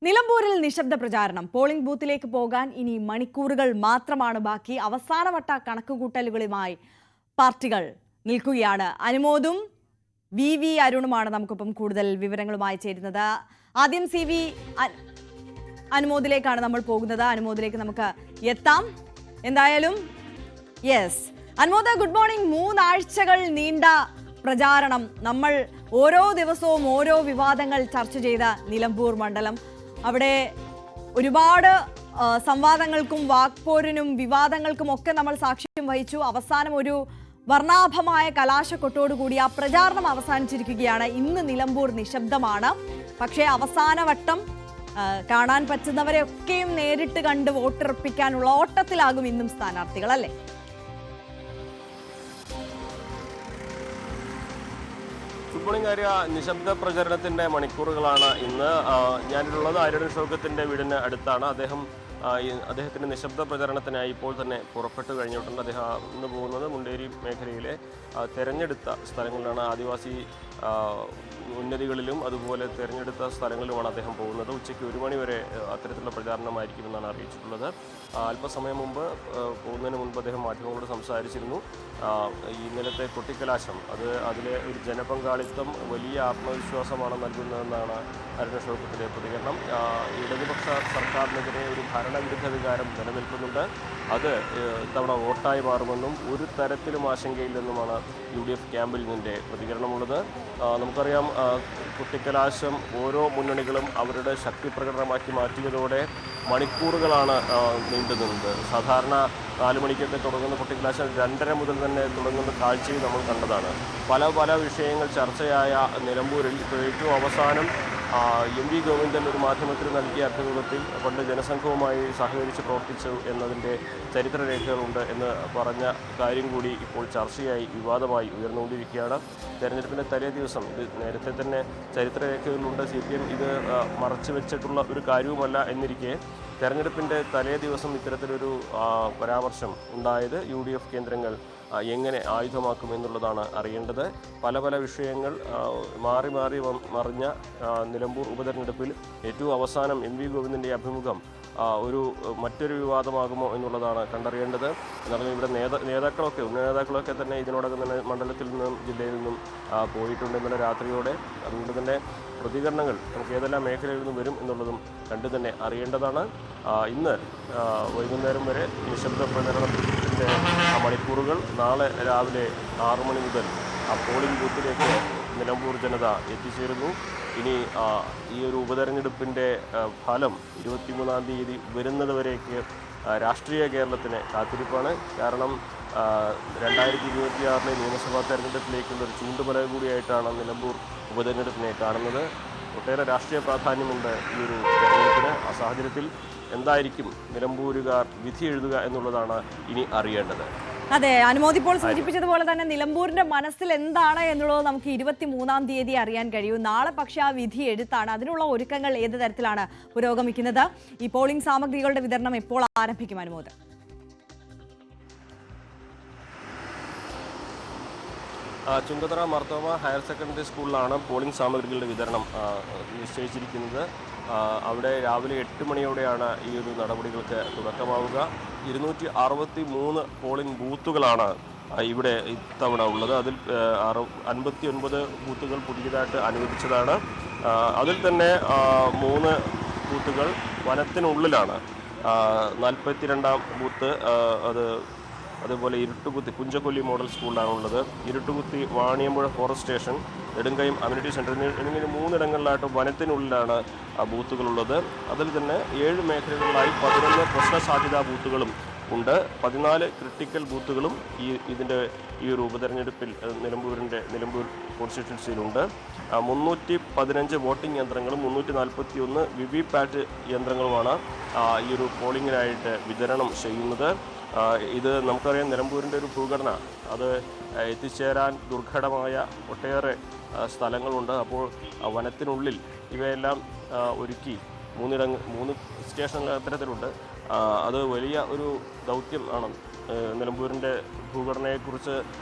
നിലമ്പൂരിൽ നിശബ്ദ പ്രചാരണം. പോളിംഗ് ബൂത്തിലേക്ക് പോകാൻ ഇനി മണിക്കൂറുകൾ മാത്രമാണ് ബാക്കി. അവസാനവട്ട കണക്കുകൂട്ടലുകളുമായി പാർട്ടികൾ നിൽക്കുകയാണ്. അനുമോദും വി അരുണുമാണ് നമുക്കൊപ്പം കൂടുതൽ വിവരങ്ങളുമായി ചേരുന്നത്. ആദ്യം CV അനുമോദിലേക്കാണ് നമ്മൾ പോകുന്നത്. അനുമോദിലേക്ക് നമുക്ക് എത്താം. എന്തായാലും അനുമോദ, ഗുഡ് മോർണിംഗ്. 3 ആഴ്ചകൾ നീണ്ട പ്രചാരണം. നമ്മൾ ഓരോ ദിവസവും ഓരോ വിവാദങ്ങൾ ചർച്ച ചെയ്ത നിലമ്പൂർ മണ്ഡലം, അവിടെ ഒരുപാട് സംവാദങ്ങൾക്കും വാക്പോരിനും വിവാദങ്ങൾക്കും ഒക്കെ നമ്മൾ സാക്ഷ്യം വഹിച്ചു. അവസാനം ഒരു വർണ്ണാഭമായ കലാശക്കൊട്ടോടുകൂടി ആ പ്രചാരണം അവസാനിച്ചിരിക്കുകയാണ്. ഇന്ന് നിലമ്പൂർ നിശബ്ദമാണ്. പക്ഷേ അവസാനവട്ടം കാണാൻ പറ്റുന്നവരെയൊക്കെയും നേരിട്ട് കണ്ട് വോട്ടുറപ്പിക്കാനുള്ള ഓട്ടത്തിലാകും ഇന്നും സ്ഥാനാർത്ഥികൾ, അല്ലേ? Good morning Arya. നിശബ്ദ പ്രചരണത്തിന്റെ മണിക്കൂറുകളാണ് ഇന്ന്. ഞാനുള്ളത് അരുൺ ഷൗക്കത്തിന്റെ വീടിന് അടുത്താണ്. അദ്ദേഹത്തിന്റെ നിശബ്ദ പ്രചരണത്തിനായി ഇപ്പോൾ തന്നെ പുറപ്പെട്ടു കഴിഞ്ഞിട്ടുണ്ട്. അദ്ദേഹം ഇന്ന് പോകുന്നത് മുണ്ടേരി മേഖലയിലെ തെരഞ്ഞെടുത്ത സ്ഥലങ്ങളിലാണ്. ആദിവാസി ഉന്നതികളിലും അതുപോലെ തിരഞ്ഞെടുത്ത സ്ഥലങ്ങളിലുമാണ് അദ്ദേഹം പോകുന്നത്. ഉച്ചയ്ക്ക് 1 മണി വരെ അത്തരത്തിലുള്ള പ്രചാരണമായിരിക്കുമെന്നാണ് അറിയിച്ചിട്ടുള്ളത്. അല്പസമയം മുമ്പ് പോകുന്നതിന് മുൻപ് അദ്ദേഹം മാധ്യമങ്ങളോട് സംസാരിച്ചിരുന്നു. ഇന്നലത്തെ കൊട്ടിക്കലാശം അതിലെ ഒരു ജനപങ്കാളിത്തം വലിയ ആത്മവിശ്വാസമാണ് നൽകുന്നതെന്നാണ് അരുൺ ഷൗക്കത്തിൻ്റെ പ്രതികരണം. ഇടതുപക്ഷ സർക്കാരിനെതിരെ ഒരു ഭരണവിരുദ്ധ വികാരം നിലനിൽക്കുന്നുണ്ട്. അത് ഇത്തവണ വോട്ടായി മാറുമെന്നും ഒരു തരത്തിലും ആശങ്കയില്ലെന്നുമാണ് UDF ക്യാമ്പിൽ നിന്നിൻ്റെ പ്രതികരണമുള്ളത്. നമുക്കറിയാം, കുട്ടിക്കലാശം ഓരോ മുന്നണികളും അവരുടെ ശക്തി പ്രകടനമാക്കി മാറ്റിയതോടെ മണിക്കൂറുകളാണ് നീണ്ടുനിന്നത്. സാധാരണ 4 മണിക്കൊക്കെ തുടങ്ങുന്ന കുട്ടിക്കലാശം 2:30 മുതൽ തന്നെ തുടങ്ങുന്ന കാഴ്ചയും നമ്മൾ കണ്ടതാണ്. പല വിഷയങ്ങൾ ചർച്ചയായ നിലമ്പൂരിൽ ഏറ്റവും അവസാനം MV ഗോവിന്ദൻ ഒരു മാധ്യമത്തിന് നൽകിയ അഭിമുഖത്തിൽ പണ്ട് ജനസംഘവുമായി സഹകരിച്ച് പ്രവർത്തിച്ചു എന്നതിൻ്റെ ചരിത്രരേഖകളുണ്ട് എന്ന് പറഞ്ഞ കാര്യം കൂടി ഇപ്പോൾ ചർച്ചയായി വിവാദമായി ഉയർന്നുകൊണ്ടിരിക്കുകയാണ്. തെരഞ്ഞെടുപ്പിൻ്റെ തലേ ദിവസം ഇത് നേരത്തെ തന്നെ ചരിത്രരേഖകളുണ്ട്. CPM ഇത് മറച്ചു വെച്ചിട്ടുള്ള ഒരു കാര്യവുമല്ല എന്നിരിക്കെ തെരഞ്ഞെടുപ്പിൻ്റെ തലേ ദിവസം ഇത്തരത്തിലൊരു പരാമർശം ഉണ്ടായത് UDF കേന്ദ്രങ്ങൾ എങ്ങനെ ആയുധമാക്കുമെന്നുള്ളതാണ് അറിയേണ്ടത്. പല വിഷയങ്ങൾ മാറി മറിഞ്ഞ നിലമ്പൂർ ഉപതെരഞ്ഞെടുപ്പിൽ ഏറ്റവും അവസാനം MV ഗോവിന്ദൻ്റെ അഭിമുഖം മറ്റൊരു വിവാദമാകുമോ എന്നുള്ളതാണ് കണ്ടറിയേണ്ടത്. എന്നാലും ഇവിടെ നേതാക്കളൊക്കെ തന്നെ ഇതിനോടകം തന്നെ മണ്ഡലത്തിൽ നിന്നും ജില്ലയിൽ നിന്നും പോയിട്ടുണ്ട് ഇന്നലെ രാത്രിയോടെ. അതുകൊണ്ട് തന്നെ പ്രതികരണങ്ങൾ നമുക്ക് ഏതെല്ലാം മേഖലയിൽ നിന്നും വരും എന്നുള്ളതും കണ്ടു തന്നെ അറിയേണ്ടതാണ്. ഇന്ന് വൈകുന്നേരം വരെ നിശബ്ദ പ്രചരണത്തിൻ്റെ മണിക്കൂറുകൾ. നാളെ രാവിലെ 6 മണി മുതൽ പോളിംഗ് ബൂത്തിലേക്ക് നിലമ്പൂർ ജനത എത്തിച്ചേരുന്നു. ഇനി ഈ ഒരു ഉപതെരഞ്ഞെടുപ്പിൻ്റെ ഫലം 23-ാം തീയതി വരുന്നത് വരേക്ക് രാഷ്ട്രീയ കേരളത്തിന് കാത്തിരിപ്പാണ്. കാരണം 2026 നിയമസഭാ തെരഞ്ഞെടുപ്പിലേക്കുള്ള ഒരു ചൂണ്ടുപലക കൂടിയായിട്ടാണ് നിലമ്പൂർ ഉപതെരഞ്ഞെടുപ്പിനെ കാണുന്നത്. ഒട്ടേറെ രാഷ്ട്രീയ പ്രാധാന്യമുണ്ട് ഈ ഒരു തെരഞ്ഞെടുപ്പിന്. ആ സാഹചര്യത്തിൽ എന്തായിരിക്കും നിലമ്പൂരുകാർ വിധി എഴുതുക എന്നുള്ളതാണ് ഇനി അറിയേണ്ടത്. അതെ, അനുമോദ് ഇപ്പോൾ സൂചിപ്പിച്ചതുപോലെ തന്നെ നിലമ്പൂരിന്റെ മനസ്സിൽ എന്താണ് എന്നുള്ളത് നമുക്ക് 23-ാം തീയതി അറിയാൻ കഴിയും. നാളെ പക്ഷേ ആ വിധി എഴുത്താണ്. അതിനുള്ള ഒരുക്കങ്ങൾ ഏത് തരത്തിലാണ് പുരോഗമിക്കുന്നത്? ഈ പോളിംഗ് സാമഗ്രികളുടെ വിതരണം എപ്പോൾ ആരംഭിക്കും അനുമോദ്? ചുങ്കത്തറ മാർത്തോമ ഹയർ സെക്കൻഡറി സ്കൂളിലാണ് പോളിംഗ് സാമഗ്രികളുടെ വിതരണം നിശ്ചയിച്ചിരിക്കുന്നത്. അവിടെ രാവിലെ 8 മണിയോടെയാണ് ഈ ഒരു നടപടികൾക്ക് തുടക്കമാവുക. 263 പോളിംഗ് ബൂത്തുകളാണ് ഇവിടെ ഇത്തവണ ഉള്ളത്. അതിൽ 59 ബൂത്തുകൾ പുതിയതായിട്ട് അനുവദിച്ചതാണ്. അതിൽ തന്നെ 3 ബൂത്തുകൾ വനത്തിനുള്ളിലാണ്. 42-ാം ബൂത്ത് അതുപോലെ ഇരുട്ടുകുത്തി പുഞ്ചക്കൊല്ലി മോഡൽ സ്കൂളിലാണുള്ളത്. Iruttukuthi Vaniyampuzha forest station, Nedumkayam community centre എന്നിങ്ങനെ 3 ഇടങ്ങളിലായിട്ട് വനത്തിനുള്ളിലാണ് ബൂത്തുകളുള്ളത്. അതിൽ തന്നെ 7 മേഖലകളിലായി 11 പ്രശ്ന സാധ്യതാ ബൂത്തുകളും ഉണ്ട്. 14 ക്രിട്ടിക്കൽ ബൂത്തുകളും ഈ ഒരു ഉപതെരഞ്ഞെടുപ്പിൽ നിലമ്പൂർ കോൺസ്റ്റിറ്റ്യുവൻസിയിലുണ്ട്. 315 വോട്ടിംഗ് യന്ത്രങ്ങളും 341 VVPAT യന്ത്രങ്ങളുമാണ് ഈ ഒരു പോളിംഗിനായിട്ട് വിതരണം ചെയ്യുന്നത്. ഇത് നമുക്കറിയാം, നിലമ്പൂരിൻ്റെ ഒരു ഭൂഘടന അത് എത്തിച്ചേരാൻ ദുർഘടമായ ഒട്ടേറെ സ്ഥലങ്ങളുണ്ട്. അപ്പോൾ വനത്തിനുള്ളിൽ ഇവയെല്ലാം ഒരുക്കി 3 സ്റ്റേഷനുകൾ അത്തരത്തിലുണ്ട്. അത് വലിയ ഒരു ദൗത്യം ആണ് നിലമ്പൂരിൻ്റെ ഭൂഘടനയെക്കുറിച്ച്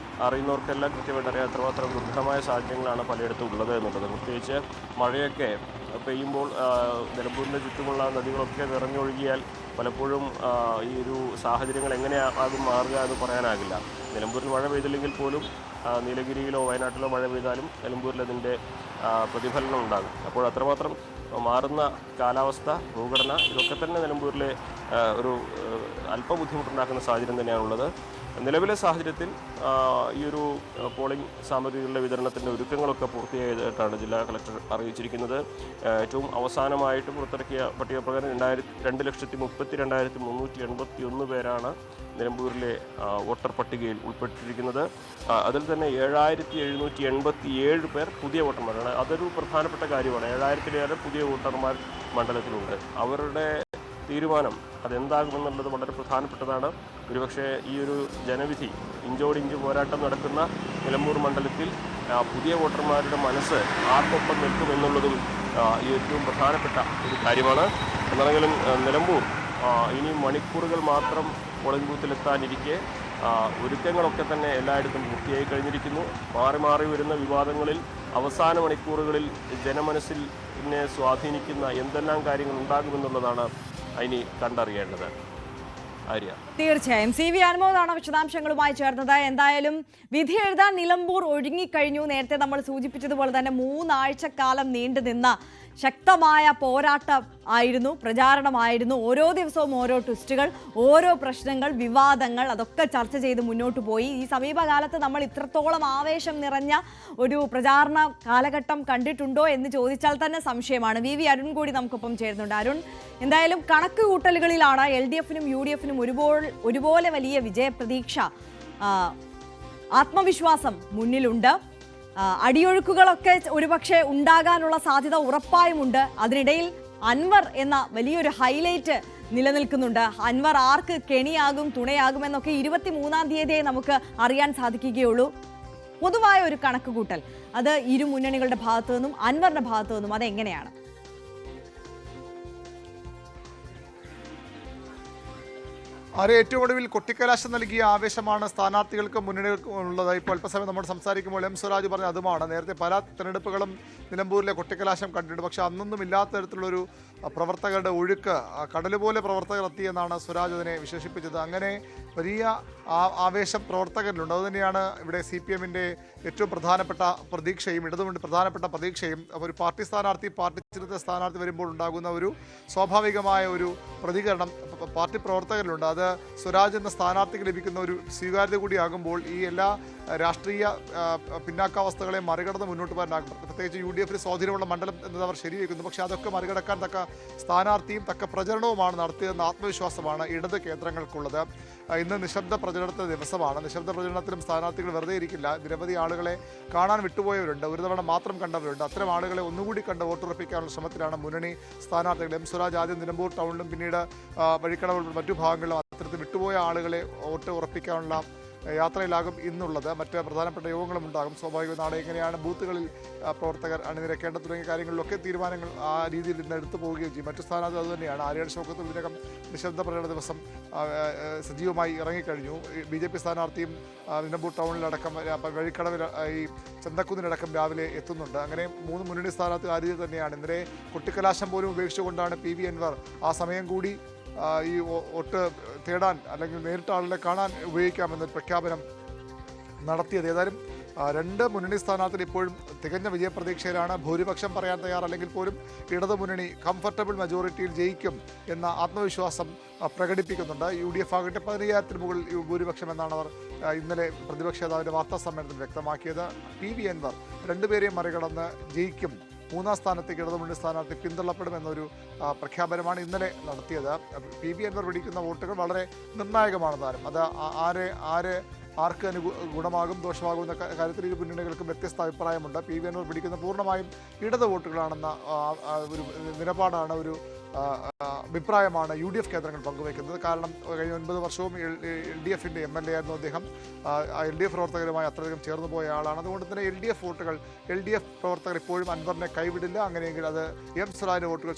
അറിയുന്നവർക്കെല്ലാം കൃത്യമായിട്ട് അറിയാം എത്രമാത്രം ദുർഘടമായ സാഹചര്യങ്ങളാണ് പലയിടത്തും ഉള്ളത് എന്നുള്ളത്. പ്രത്യേകിച്ച് മഴയൊക്കെ പെയ്യുമ്പോൾ നിലമ്പൂരിൻ്റെ ചുറ്റുമുള്ള നദികളൊക്കെ നിറഞ്ഞൊഴുകിയാൽ പലപ്പോഴും ഈ ഒരു സാഹചര്യങ്ങൾ എങ്ങനെയാകും മാറുക എന്ന് പറയാനാകില്ല. നിലമ്പൂരിൽ മഴ പെയ്തില്ലെങ്കിൽ പോലും നീലഗിരിയിലോ വയനാട്ടിലോ മഴ പെയ്താലും നിലമ്പൂരിൽ അതിൻ്റെ പ്രതിഫലനം ഉണ്ടാകും. അപ്പോൾ അത്രമാത്രം മാറുന്ന കാലാവസ്ഥ, ഭൂഘടന ഇതൊക്കെ തന്നെ നിലമ്പൂരിലെ ഒരു അല്പ ബുദ്ധിമുട്ടുണ്ടാക്കുന്ന സാഹചര്യം തന്നെയാണുള്ളത്. നിലവിലെ സാഹചര്യത്തിൽ ഈ ഒരു പോളിംഗ് സാമഗ്രികളുടെ വിതരണത്തിൻ്റെ ഒരുക്കങ്ങളൊക്കെ പൂർത്തിയായതായിട്ടാണ് ജില്ലാ കളക്ടർ അറിയിച്ചിരിക്കുന്നത്. ഏറ്റവും അവസാനമായിട്ട് പുറത്തിറക്കിയ പട്ടിക പ്രകാരം 2,32,381 പേരാണ് നിലമ്പൂരിലെ വോട്ടർ പട്ടികയിൽ ഉൾപ്പെട്ടിരിക്കുന്നത്. അതിൽ തന്നെ 7,787 പേർ പുതിയ വോട്ടർമാരാണ്. അതൊരു പ്രധാനപ്പെട്ട കാര്യമാണ്. 7,000-ലേറെ പുതിയ വോട്ടർമാർ മണ്ഡലത്തിലുണ്ട്. അവരുടെ തീരുമാനം അതെന്താകുമെന്നുള്ളത് വളരെ പ്രധാനപ്പെട്ടതാണ്. ഒരുപക്ഷെ ഈ ഒരു ജനവിധി ഇഞ്ചോടിഞ്ച് പോരാട്ടം നടക്കുന്ന നിലമ്പൂർ മണ്ഡലത്തിൽ പുതിയ വോട്ടർമാരുടെ മനസ്സ് ആർക്കൊപ്പം നിൽക്കുമെന്നുള്ളതും ഏറ്റവും പ്രധാനപ്പെട്ട ഒരു കാര്യമാണ്. എന്നാണെങ്കിലും നിലമ്പൂർ ഇനി മണിക്കൂറുകൾ മാത്രം പോളിംഗ് ബൂത്തിലെത്താനിരിക്കെ ഒരുക്കങ്ങളൊക്കെ തന്നെ എല്ലായിടത്തും പൂർത്തിയായി കഴിഞ്ഞിരിക്കുന്നു. മാറി മാറി വരുന്ന വിവാദങ്ങളിൽ അവസാന മണിക്കൂറുകളിൽ ജനമനസ്സിനെ സ്വാധീനിക്കുന്ന എന്തെല്ലാം കാര്യങ്ങൾ ഉണ്ടാകുമെന്നുള്ളതാണ് ഇനി കണ്ടറിയേണ്ടത്. തീർച്ചയായും CV അനുമോദാണ് വിശദാംശങ്ങളുമായി ചേർന്നത്. എന്തായാലും വിധി എഴുതാൻ നിലമ്പൂർ ഒരുങ്ങിക്കഴിഞ്ഞു. നേരത്തെ നമ്മൾ സൂചിപ്പിച്ചതുപോലെ തന്നെ 3 ആഴ്ചക്കാലം നീണ്ടുനിന്ന ശക്തമായ പോരാട്ടം ആയിരുന്നു, പ്രചാരണമായിരുന്നു. ഓരോ ദിവസവും ഓരോ ട്വിസ്റ്റുകൾ, ഓരോ പ്രശ്നങ്ങൾ, വിവാദങ്ങൾ അതൊക്കെ ചർച്ച ചെയ്ത് മുന്നോട്ട് പോയി. ഈ സമീപകാലത്ത് നമ്മൾ ഇത്രത്തോളം ആവേശം നിറഞ്ഞ ഒരു പ്രചാരണ കാലഘട്ടം കണ്ടിട്ടുണ്ടോ എന്ന് ചോദിച്ചാൽ തന്നെ സംശയമാണ്. VV അരുൺ കൂടി നമുക്കൊപ്പം ചേരുന്നുണ്ട്. അരുൺ, എന്തായാലും കണക്ക് കൂട്ടലുകളിലാണ് LDFനും UDFനും ഒരുപോലെ വലിയ വിജയപ്രതീക്ഷ, ആത്മവിശ്വാസം മുന്നിലുണ്ട്. അടിയൊഴുക്കുകളൊക്കെ ഒരുപക്ഷെ ഉണ്ടാകാനുള്ള സാധ്യത ഉറപ്പായുമുണ്ട്. അതിനിടയിൽ അൻവർ എന്ന വലിയൊരു ഹൈലൈറ്റ് നിലനിൽക്കുന്നുണ്ട്. അൻവർ ആർക്ക് കെണിയാകും, തുണയാകുമെന്നൊക്കെ 23-ാം തീയതിയെ നമുക്ക് അറിയാൻ സാധിക്കുകയുള്ളൂ. പൊതുവായ ഒരു കണക്കുകൂട്ടൽ അത് ഇരു മുന്നണികളുടെ ഭാഗത്തു നിന്നും അൻവറിന്റെ ഭാഗത്തു നിന്നും അതെങ്ങനെയാണ്? ഏറ്റവും ഒടുവിൽ കൊട്ടിക്കലാശം നൽകിയ ആവേശമാണ് സ്ഥാനാർത്ഥികൾക്ക് മുന്നണികൾക്കും ഉള്ളത്. ഇപ്പോൾ അല്പസമയം നമ്മൾ സംസാരിക്കുമ്പോൾ സ്വരാജ് പറഞ്ഞ അതുമാണ്. നേരത്തെ പല തെരഞ്ഞെടുപ്പുകളും നിലമ്പൂരിലെ കൊട്ടിക്കലാശം കണ്ടിട്ടുണ്ട്. പക്ഷേ അന്നൊന്നും ഇല്ലാത്ത തരത്തിലുള്ളൊരു പ്രവർത്തകരുടെ ഒഴുക്ക്, കടലുപോലെ പ്രവർത്തകർ എത്തിയെന്നാണ് സ്വരാജ് അതിനെ വിശേഷിപ്പിച്ചത്. അങ്ങനെ വലിയ ആവേശം പ്രവർത്തകരിലുണ്ട്. അതുതന്നെയാണ് ഇവിടെ CPMന്റെ ഏറ്റവും പ്രധാനപ്പെട്ട പ്രതീക്ഷയും ഇടതുമുണ്ട് പ്രധാനപ്പെട്ട പ്രതീക്ഷയും. ഒരു പാർട്ടി സ്ഥാനാർത്ഥി, പാർട്ടി ചിഹ്നത്തിലെ സ്ഥാനാർത്ഥി വരുമ്പോൾ ഉണ്ടാകുന്ന ഒരു സ്വാഭാവികമായ ഒരു പ്രതികരണം പാർട്ടി പ്രവർത്തകരിലുണ്ട്. അത് സ്വരാജ് എന്ന സ്ഥാനാർത്ഥിക്ക് ലഭിക്കുന്ന ഒരു സ്വീകാര്യത കൂടിയാകുമ്പോൾ ഈ എല്ലാ രാഷ്ട്രീയ പിന്നാക്കാവസ്ഥകളെ മറികടന്ന് മുന്നോട്ട് പോകാനാകും. പ്രത്യേകിച്ച് UDFന് സ്വാധീനമുള്ള മണ്ഡലം എന്നത് അവർ ശരിവെക്കുന്നു. പക്ഷേ അതൊക്കെ മറികടക്കാൻ തക്ക സ്ഥാനാർത്ഥിയും തക്ക പ്രചരണവുമാണ് നടത്തിയതെന്ന ആത്മവിശ്വാസമാണ് ഇടത് കേന്ദ്രങ്ങൾക്കുള്ളത്. ഇന്ന് നിശബ്ദ പ്രചരണത്തിന്റെ ദിവസമാണ്. നിശബ്ദ പ്രചരണത്തിലും സ്ഥാനാർത്ഥികൾ വെറുതെ ഇരിക്കില്ല. നിരവധി ആളുകളെ കാണാൻ വിട്ടുപോയവരുണ്ട്, ഒരു തവണ മാത്രം കണ്ടവരുണ്ട്. അത്തരം ആളുകളെ ഒന്നുകൂടി കണ്ട് വോട്ടുറപ്പിക്കാനുള്ള ശ്രമത്തിലാണ് മുന്നണി സ്ഥാനാർത്ഥികൾ. സ്വരാജ് ആദ്യം നിലമ്പൂർ ടൗണിലും പിന്നീട് വഴിക്കടവിലും മറ്റു ഭാഗങ്ങളിലും അത്തരത്തിൽ വിട്ടുപോയ ആളുകളെ വോട്ട് ഉറപ്പിക്കാനുള്ള യാത്രയിലാകും ഇന്നുള്ളത്. മറ്റ് പ്രധാനപ്പെട്ട യോഗങ്ങളും ഉണ്ടാകും. സ്വാഭാവികവും നാളെ എങ്ങനെയാണ് ബൂത്തുകളിൽ പ്രവർത്തകർ അണിനിരക്കേണ്ടത് തുടങ്ങിയ കാര്യങ്ങളിലൊക്കെ തീരുമാനങ്ങൾ ആ രീതിയിൽ ഇന്ന് എടുത്തു പോവുകയും ചെയ്യും. മറ്റു സ്ഥാനാർത്ഥി അതുതന്നെയാണ്. ആര്യാട് ഷൗക്കത്ത് ഇതിനകം നിശബ്ദ പ്രകടന ദിവസം സജീവമായി ഇറങ്ങിക്കഴിഞ്ഞു. BJP സ്ഥാനാർത്ഥിയും നിലമ്പൂർ ടൗണിലടക്കം വഴിക്കടവിൽ ഈ ചന്തക്കുന്നിലടക്കം രാവിലെ എത്തുന്നുണ്ട്. അങ്ങനെ 3 മുന്നണി സ്ഥാനാർത്ഥി ആ രീതിയിൽ തന്നെയാണ്. ഇന്നലെ കൊട്ടിക്കലാശം പോലും ഉപേക്ഷിച്ചുകൊണ്ടാണ് PV അൻവർ ആ സമയം കൂടി ഈ വോട്ട് തേടാൻ അല്ലെങ്കിൽ നേരിട്ട് ആളുകളെ കാണാൻ ഉപയോഗിക്കാമെന്നൊരു പ്രഖ്യാപനം നടത്തിയത്. ഏതായാലും 2 മുന്നണി സ്ഥാനാർത്ഥികൾ ഇപ്പോഴും തികഞ്ഞ വിജയപ്രതീക്ഷയിലാണ്. ഭൂരിപക്ഷം പറയാൻ തയ്യാറല്ലെങ്കിൽ പോലും ഇടതു മുന്നണി കംഫർട്ടബിൾ മെജോറിറ്റിയിൽ ജയിക്കും എന്ന ആത്മവിശ്വാസം പ്രകടിപ്പിക്കുന്നുണ്ട്. UDF ആകട്ടെ 15,000-ന് മുകളിൽ ഭൂരിപക്ഷം എന്നാണ് അവർ ഇന്നലെ പ്രതിപക്ഷ നേതാവിൻ്റെ വാർത്താ സമ്മേളനത്തിൽ വ്യക്തമാക്കിയത്. PV അൻവർ 2 പേരെയും മറികടന്ന് ജയിക്കും. 3-ാം സ്ഥാനത്തേക്ക് ഇടതുമുന്നണി സ്ഥാനാർത്ഥി പിന്തള്ളപ്പെടുമെന്നൊരു പ്രഖ്യാപനമാണ് ഇന്നലെ നടത്തിയത്. PV അൻവർ പിടിക്കുന്ന വോട്ടുകൾ വളരെ നിർണായകമാണ് താനും. അത് ആർക്ക് ഗുണമാകും ദോഷമാകും എന്ന കാര്യത്തിൽ ഇരു മുന്നണികൾക്കും വ്യത്യസ്ത അഭിപ്രായമുണ്ട്. PV അൻവർ പിടിക്കുന്ന പൂർണ്ണമായും ഇടത് വോട്ടുകളാണെന്ന ഒരു നിലപാടാണ്, ഒരു അഭിപ്രായമാണ് UDF കേന്ദ്രങ്ങൾ പങ്കുവയ്ക്കുന്നത്. കാരണം കഴിഞ്ഞ 9 വർഷവും LDFന്റെ MLA ആയിരുന്നു അദ്ദേഹം. LDF പ്രവർത്തകരുമായി അത്രയധികം ചേർന്ന് പോയ ആളാണ്. അതുകൊണ്ട് തന്നെ LDF വോട്ടുകൾ, LDF പ്രവർത്തകർ ഇപ്പോഴും അൻവറിനെ കൈവിടില്ല. അങ്ങനെയെങ്കിൽ അത് സ്വരാജിന്റെ വോട്ടുകൾ